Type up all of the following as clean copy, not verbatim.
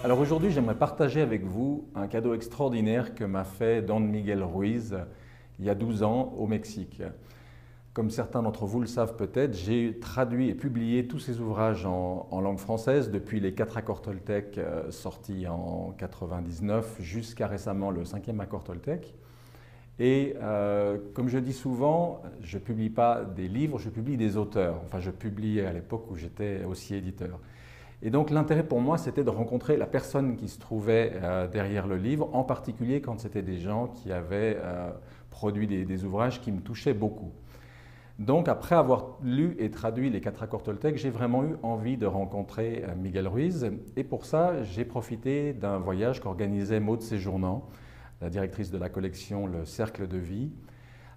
Alors aujourd'hui, j'aimerais partager avec vous un cadeau extraordinaire que m'a fait Don Miguel Ruiz il y a 12 ans au Mexique. Comme certains d'entre vous le savent peut-être, j'ai traduit et publié tous ses ouvrages en langue française depuis les 4 accords Toltec sortis en 99 jusqu'à récemment le 5e accord Toltec. Et comme je dis souvent, je ne publie pas des livres, je publie des auteurs. Enfin, je publiais à l'époque où j'étais aussi éditeur. Et donc l'intérêt pour moi, c'était de rencontrer la personne qui se trouvait derrière le livre, en particulier quand c'était des gens qui avaient produit des ouvrages qui me touchaient beaucoup. Donc après avoir lu et traduit les 4 accords Toltec, j'ai vraiment eu envie de rencontrer Miguel Ruiz. Et pour ça, j'ai profité d'un voyage qu'organisait Maude Séjournant, la directrice de la collection Le Cercle de Vie.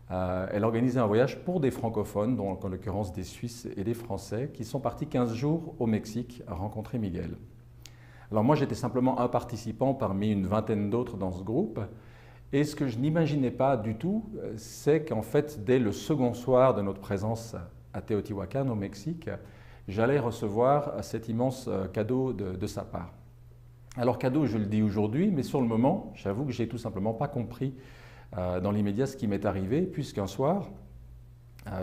Elle organisait un voyage pour des francophones, donc en l'occurrence des Suisses et des Français, qui sont partis 15 jours au Mexique à rencontrer Miguel. Alors moi, j'étais simplement un participant parmi une vingtaine d'autres dans ce groupe. Et ce que je n'imaginais pas du tout, c'est qu'en fait, dès le second soir de notre présence à Teotihuacan, au Mexique, j'allais recevoir cet immense cadeau de sa part. Alors cadeau, je le dis aujourd'hui, mais sur le moment, j'avoue que j'ai tout simplement pas compris dans l'immédiat ce qui m'est arrivé, puisqu'un soir,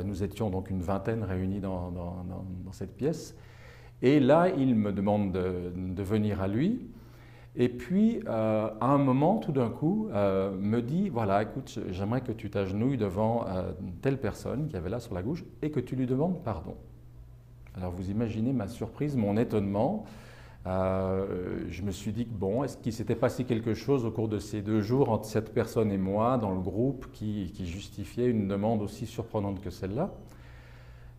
nous étions donc une vingtaine réunis dans cette pièce, et là, il me demande de venir à lui, et puis à un moment, tout d'un coup, me dit, voilà, écoute, j'aimerais que tu t'agenouilles devant telle personne qui avait là sur la gauche, et que tu lui demandes pardon. Alors vous imaginez ma surprise, mon étonnement. Je me suis dit que bon, est-ce qu'il s'était passé quelque chose au cours de ces 2 jours entre cette personne et moi dans le groupe qui justifiait une demande aussi surprenante que celle-là?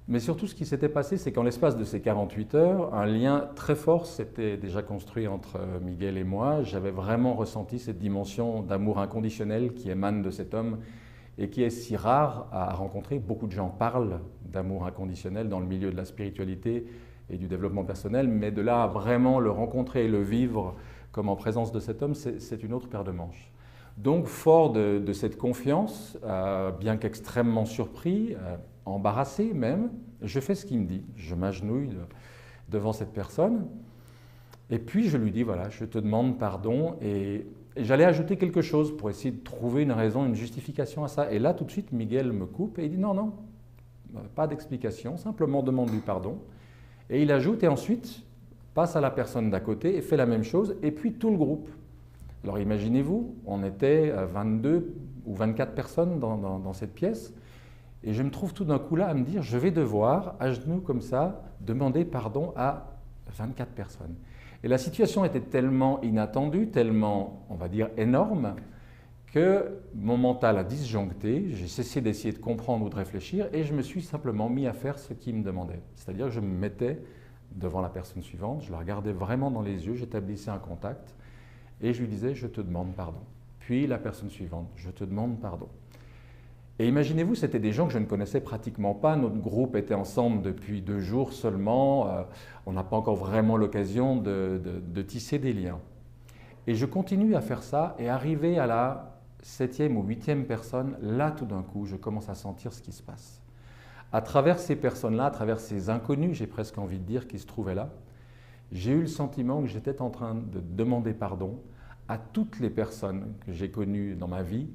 Mais surtout, ce qui s'était passé, c'est qu'en l'espace de ces 48 heures, un lien très fort s'était déjà construit entre Miguel et moi. J'avais vraiment ressenti cette dimension d'amour inconditionnel qui émane de cet homme et qui est si rare à rencontrer. Beaucoup de gens parlent d'amour inconditionnel dans le milieu de la spiritualité et du développement personnel, mais de là à vraiment le rencontrer et le vivre comme en présence de cet homme, c'est une autre paire de manches. Donc, fort de cette confiance, bien qu'extrêmement surpris, embarrassé même, je fais ce qu'il me dit. Je m'agenouille devant cette personne, et puis je lui dis, voilà, je te demande pardon, et j'allais ajouter quelque chose pour essayer de trouver une raison, une justification à ça. Et là, tout de suite, Miguel me coupe et il dit, non, non, pas d'explication, simplement demande-lui pardon. Et il ajoute, et ensuite passe à la personne d'à côté et fait la même chose, et puis tout le groupe. Alors imaginez-vous, on était 22 ou 24 personnes dans cette pièce, et je me trouve tout d'un coup là à me dire, je vais devoir, à genoux comme ça, demander pardon à 24 personnes. Et la situation était tellement inattendue, tellement, on va dire, énorme, que mon mental a disjoncté, j'ai cessé d'essayer de comprendre ou de réfléchir, et je me suis simplement mis à faire ce qu'il me demandait. C'est-à-dire que je me mettais devant la personne suivante, je la regardais vraiment dans les yeux, j'établissais un contact, et je lui disais, je te demande pardon. Puis la personne suivante, je te demande pardon. Et imaginez-vous, c'était des gens que je ne connaissais pratiquement pas, notre groupe était ensemble depuis 2 jours seulement, on n'a pas encore vraiment l'occasion de tisser des liens. Et je continue à faire ça, et arrivé à la 7e ou 8e personne, là tout d'un coup, je commence à sentir ce qui se passe. À travers ces personnes-là, à travers ces inconnus, j'ai presque envie de dire, qui se trouvaient là, j'ai eu le sentiment que j'étais en train de demander pardon à toutes les personnes que j'ai connues dans ma vie,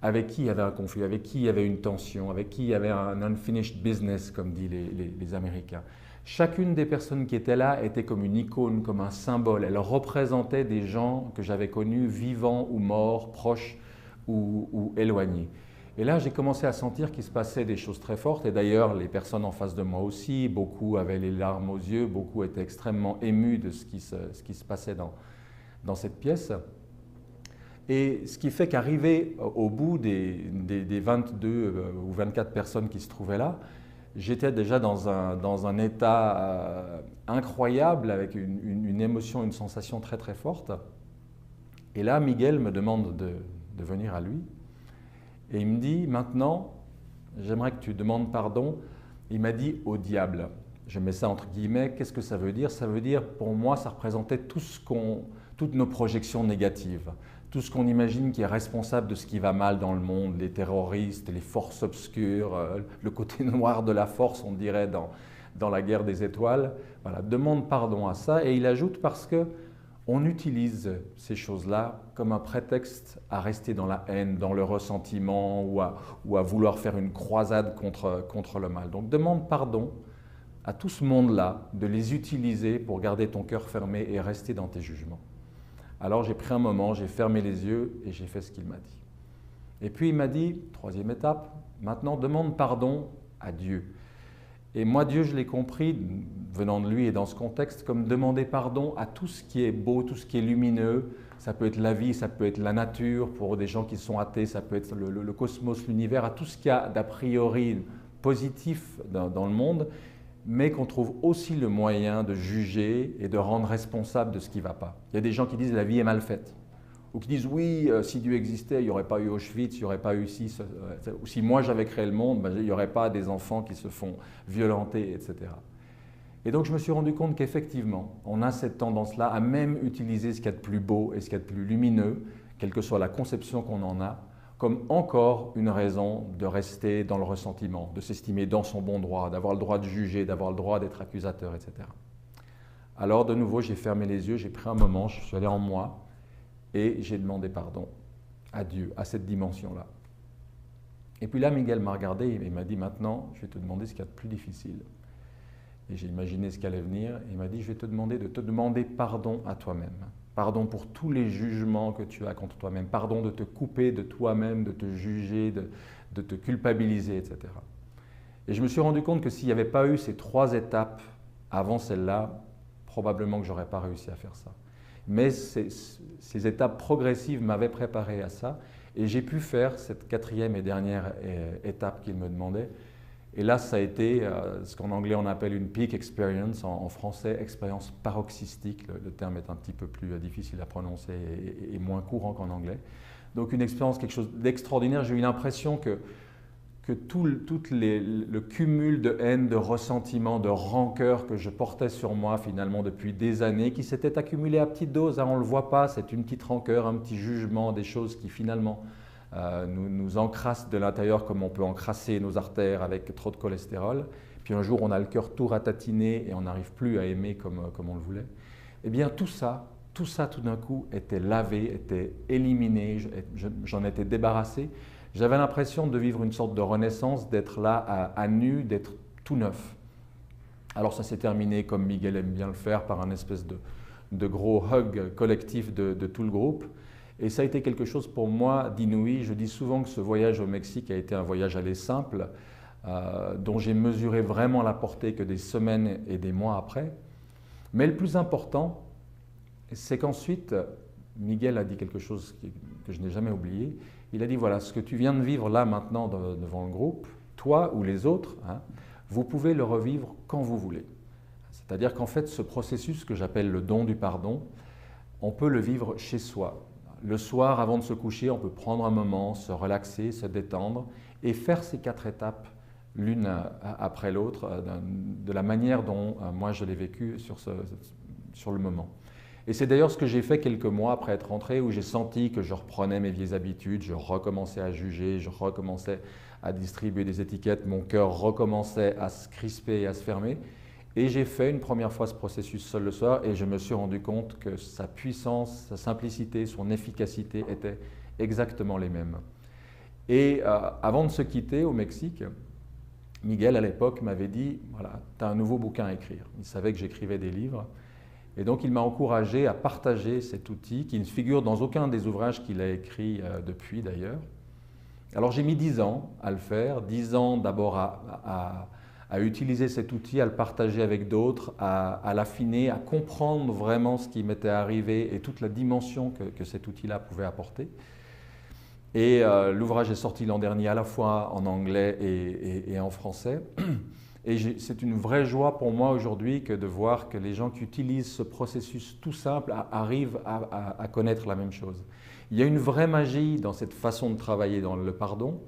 avec qui il y avait un conflit, avec qui il y avait une tension, avec qui il y avait un unfinished business, comme disent les Américains. Chacune des personnes qui étaient là était comme une icône, comme un symbole. Elle représentait des gens que j'avais connus, vivants ou morts, proches ou éloignés. Et là, j'ai commencé à sentir qu'il se passait des choses très fortes. Et d'ailleurs, les personnes en face de moi aussi, beaucoup avaient les larmes aux yeux, beaucoup étaient extrêmement émus de ce qui se passait dans cette pièce. Et ce qui fait qu'arrivé au bout des 22 ou 24 personnes qui se trouvaient là, j'étais déjà dans un état incroyable, avec une émotion, une sensation très très forte. Et là, Miguel me demande de venir à lui. Et il me dit, maintenant, j'aimerais que tu demandes pardon. Il m'a dit au diable. Je mets ça entre guillemets. Qu'est-ce que ça veut dire? Ça veut dire, pour moi, ça représentait toutes nos projections négatives. Tout ce qu'on imagine qui est responsable de ce qui va mal dans le monde, les terroristes, les forces obscures, le côté noir de la force, on dirait, dans la guerre des étoiles. Voilà, demande pardon à ça. Et il ajoute parce que On utilise ces choses-là comme un prétexte à rester dans la haine, dans le ressentiment ou à vouloir faire une croisade contre le mal. Donc demande pardon à tout ce monde-là de les utiliser pour garder ton cœur fermé et rester dans tes jugements. Alors j'ai pris un moment, j'ai fermé les yeux et j'ai fait ce qu'il m'a dit. Et puis il m'a dit, troisième étape, maintenant demande pardon à Dieu. Et moi, Dieu, je l'ai compris, venant de lui et dans ce contexte, comme demander pardon à tout ce qui est beau, tout ce qui est lumineux. Ça peut être la vie, ça peut être la nature, pour des gens qui sont athées, ça peut être le cosmos, l'univers, à tout ce qu'il y a d'a priori positif dans le monde, mais qu'on trouve aussi le moyen de juger et de rendre responsable de ce qui ne va pas. Il y a des gens qui disent la vie est mal faite. Ou qui disent oui, si Dieu existait, il n'y aurait pas eu Auschwitz, il n'y aurait pas eu ci, ou si moi j'avais créé le monde, ben, il n'y aurait pas des enfants qui se font violenter, etc. Et donc je me suis rendu compte qu'effectivement, on a cette tendance-là à même utiliser ce qu'il y a de plus beau et ce qu'il y a de plus lumineux, quelle que soit la conception qu'on en a, comme encore une raison de rester dans le ressentiment, de s'estimer dans son bon droit, d'avoir le droit de juger, d'avoir le droit d'être accusateur, etc. Alors de nouveau, j'ai fermé les yeux, j'ai pris un moment, je suis allé en moi, et j'ai demandé pardon à Dieu, à cette dimension-là. Et puis là, Miguel m'a regardé et il m'a dit, maintenant, je vais te demander ce qu'il y a de plus difficile. Et j'ai imaginé ce qui allait venir. Et il m'a dit, je vais te demander de te demander pardon à toi-même. Pardon pour tous les jugements que tu as contre toi-même. Pardon de te couper de toi-même, de te juger, de te culpabiliser, etc. Et je me suis rendu compte que s'il n'y avait pas eu ces 3 étapes avant celle-là, probablement que je n'aurais pas réussi à faire ça. Mais ces étapes progressives m'avaient préparé à ça et j'ai pu faire cette 4e et dernière étape qu'il me demandait. Et là, ça a été ce qu'en anglais on appelle une peak experience, en français expérience paroxystique. Le terme est un petit peu plus difficile à prononcer et moins courant qu'en anglais. Donc une expérience, quelque chose d'extraordinaire. J'ai eu l'impression que tout le cumul de haine, de ressentiment, de rancœur que je portais sur moi finalement depuis des années, qui s'était accumulé à petite dose, hein, on ne le voit pas, c'est une petite rancœur, un petit jugement, des choses qui finalement nous encrassent de l'intérieur comme on peut encrasser nos artères avec trop de cholestérol. Puis un jour on a le cœur tout ratatiné et on n'arrive plus à aimer comme on le voulait. Eh bien tout ça tout d'un coup était lavé, était éliminé, j'en étais débarrassé. J'avais l'impression de vivre une sorte de renaissance, d'être là à nu, d'être tout neuf. Alors ça s'est terminé, comme Miguel aime bien le faire, par un espèce de gros hug collectif de tout le groupe. Et ça a été quelque chose pour moi d'inouï. Je dis souvent que ce voyage au Mexique a été un voyage aller simple, dont j'ai mesuré vraiment la portée que des semaines et des mois après. Mais le plus important, c'est qu'ensuite, Miguel a dit quelque chose que je n'ai jamais oublié. Il a dit, voilà, ce que tu viens de vivre là maintenant devant le groupe, toi ou les autres, hein, vous pouvez le revivre quand vous voulez. C'est-à-dire qu'en fait, ce processus que j'appelle le don du pardon, on peut le vivre chez soi. Le soir, avant de se coucher, on peut prendre un moment, se relaxer, se détendre et faire ces 4 étapes l'une après l'autre de la manière dont moi je l'ai vécu sur le moment. Et c'est d'ailleurs ce que j'ai fait quelques mois après être rentré, où j'ai senti que je reprenais mes vieilles habitudes, je recommençais à juger, je recommençais à distribuer des étiquettes, mon cœur recommençait à se crisper et à se fermer. Et j'ai fait une première fois ce processus seul le soir et je me suis rendu compte que sa puissance, sa simplicité, son efficacité étaient exactement les mêmes. Et avant de se quitter au Mexique, Miguel à l'époque m'avait dit, voilà, tu as un nouveau bouquin à écrire. Il savait que j'écrivais des livres. Et donc il m'a encouragé à partager cet outil qui ne figure dans aucun des ouvrages qu'il a écrits depuis d'ailleurs. Alors j'ai mis 10 ans à le faire, 10 ans d'abord à utiliser cet outil, à le partager avec d'autres, à l'affiner, à comprendre vraiment ce qui m'était arrivé et toute la dimension que cet outil-là pouvait apporter. Et l'ouvrage est sorti l'an dernier à la fois en anglais et en français. Et c'est une vraie joie pour moi aujourd'hui que de voir que les gens qui utilisent ce processus tout simple arrivent à connaître la même chose. Il y a une vraie magie dans cette façon de travailler dans le pardon,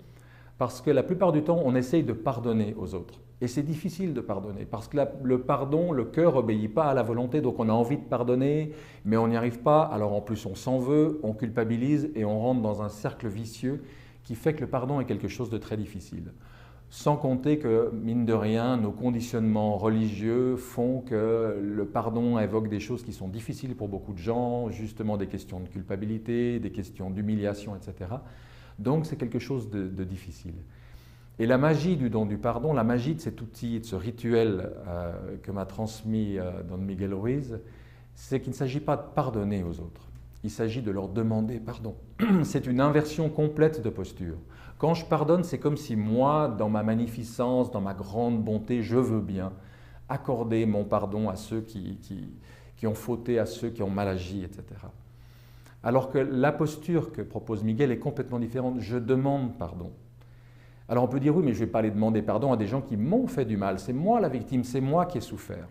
parce que la plupart du temps, on essaye de pardonner aux autres. Et c'est difficile de pardonner, parce que le pardon, le cœur n'obéit pas à la volonté, donc on a envie de pardonner, mais on n'y arrive pas. Alors en plus, on s'en veut, on culpabilise et on rentre dans un cercle vicieux qui fait que le pardon est quelque chose de très difficile. Sans compter que, mine de rien, nos conditionnements religieux font que le pardon évoque des choses qui sont difficiles pour beaucoup de gens, justement des questions de culpabilité, des questions d'humiliation, etc. Donc c'est quelque chose de difficile. Et la magie du don du pardon, la magie de cet outil, de ce rituel que m'a transmis Don Miguel Ruiz, c'est qu'il ne s'agit pas de pardonner aux autres, il s'agit de leur demander pardon. C'est une inversion complète de posture. Quand je pardonne, c'est comme si moi, dans ma magnificence, dans ma grande bonté, je veux bien accorder mon pardon à ceux qui ont fauté, à ceux qui ont mal agi, etc. Alors que la posture que propose Miguel est complètement différente. Je demande pardon. Alors on peut dire oui, mais je ne vais pas aller demander pardon à des gens qui m'ont fait du mal. C'est moi la victime, c'est moi qui ai souffert.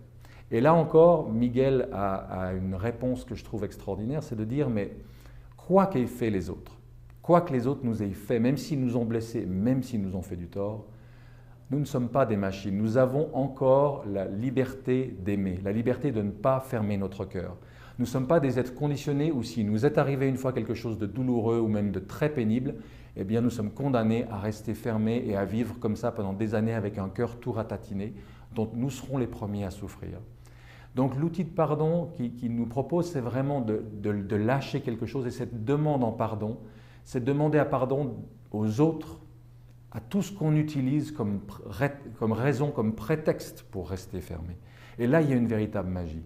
Et là encore, Miguel a une réponse que je trouve extraordinaire, c'est de dire mais quoi qu'aient fait les autres, quoi que les autres nous aient fait, même s'ils nous ont blessés, même s'ils nous ont fait du tort, nous ne sommes pas des machines. Nous avons encore la liberté d'aimer, la liberté de ne pas fermer notre cœur. Nous ne sommes pas des êtres conditionnés où s'il nous est arrivé une fois quelque chose de douloureux ou même de très pénible, eh bien nous sommes condamnés à rester fermés et à vivre comme ça pendant des années avec un cœur tout ratatiné, dont nous serons les premiers à souffrir. Donc l'outil de pardon qu'il nous propose, c'est vraiment de lâcher quelque chose, et cette demande en pardon, c'est demander à pardon aux autres, à tout ce qu'on utilise comme raison, comme prétexte pour rester fermé. Et là, il y a une véritable magie.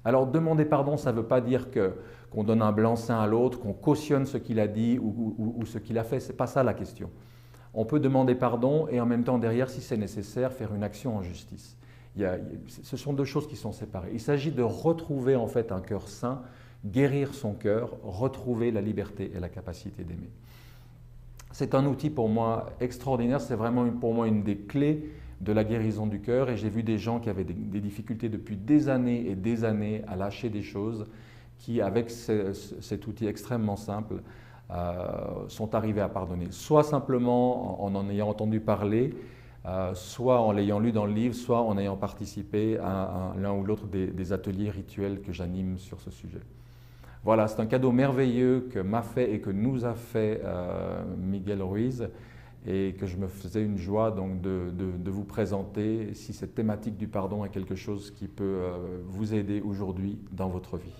Alors demander pardon, ça ne veut pas dire qu'on donne un blanc-seing à l'autre, qu'on cautionne ce qu'il a dit ou ce qu'il a fait, ce n'est pas ça la question. On peut demander pardon et en même temps derrière, si c'est nécessaire, faire une action en justice. Ce sont deux choses qui sont séparées. Il s'agit de retrouver en fait un cœur sain, guérir son cœur, retrouver la liberté et la capacité d'aimer. C'est un outil pour moi extraordinaire, c'est vraiment pour moi une des clés de la guérison du cœur, et j'ai vu des gens qui avaient des difficultés depuis des années et des années à lâcher des choses qui, avec cet outil extrêmement simple, sont arrivés à pardonner. Soit simplement en ayant entendu parler, soit en l'ayant lu dans le livre, soit en ayant participé à l'un ou l'autre des ateliers rituels que j'anime sur ce sujet. Voilà, c'est un cadeau merveilleux que m'a fait et que nous a fait Miguel Ruiz, et que je me faisais une joie donc de vous présenter si cette thématique du pardon est quelque chose qui peut vous aider aujourd'hui dans votre vie.